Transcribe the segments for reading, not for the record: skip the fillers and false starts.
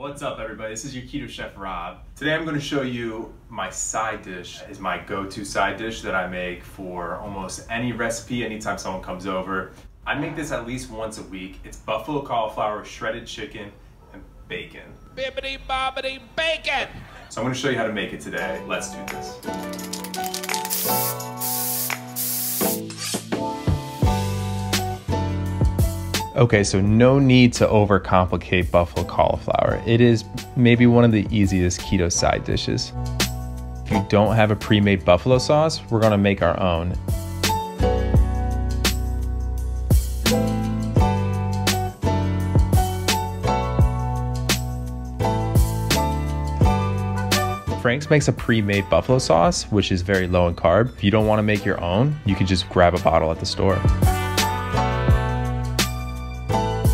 What's up, everybody? This is your Keto Chef Rob. Today I'm going to show you my side dish. It's my go-to side dish that I make for almost any recipe anytime someone comes over. I make this at least once a week. It's buffalo cauliflower, shredded chicken, and bacon. Bibbidi bobbidi bacon! So I'm going to show you how to make it today. Let's do this. Okay, so no need to overcomplicate buffalo cauliflower. It is maybe one of the easiest keto side dishes. If you don't have a pre-made buffalo sauce, we're gonna make our own. Frank's makes a pre-made buffalo sauce, which is very low in carb. If you don't wanna make your own, you can just grab a bottle at the store.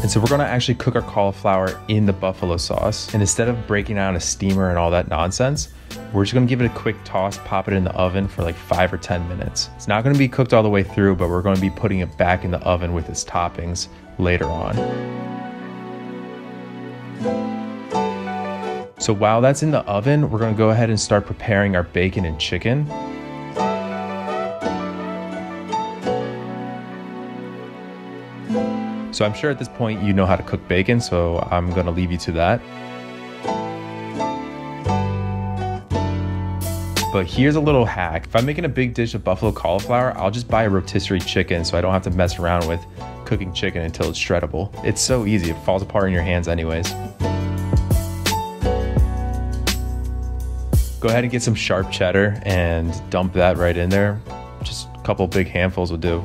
And so we're gonna actually cook our cauliflower in the buffalo sauce. And instead of breaking out a steamer and all that nonsense, we're just gonna give it a quick toss, pop it in the oven for like 5 or 10 minutes. It's not gonna be cooked all the way through, but we're gonna be putting it back in the oven with its toppings later on. So while that's in the oven, we're gonna go ahead and start preparing our bacon and chicken. So I'm sure at this point you know how to cook bacon, so I'm gonna leave you to that. But here's a little hack. If I'm making a big dish of buffalo cauliflower, I'll just buy a rotisserie chicken so I don't have to mess around with cooking chicken until it's shreddable. It's so easy, it falls apart in your hands anyways. Go ahead and get some sharp cheddar and dump that right in there. Just a couple big handfuls will do.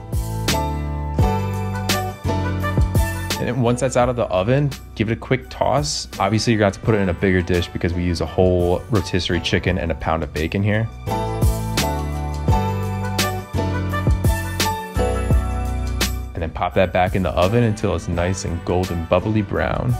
And once that's out of the oven, give it a quick toss. Obviously, you're gonna have to put it in a bigger dish because we use a whole rotisserie chicken and a pound of bacon here. And then pop that back in the oven until it's nice and golden bubbly brown.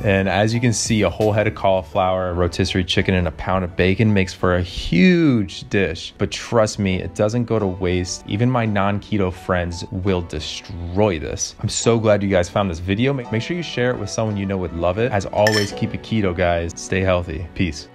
And as you can see, a whole head of cauliflower, a rotisserie chicken, and a pound of bacon makes for a huge dish. But trust me, it doesn't go to waste. Even my non-keto friends will destroy this. I'm so glad you guys found this video. Make sure you share it with someone you know would love it. As always, keep it keto, guys. Stay healthy. Peace.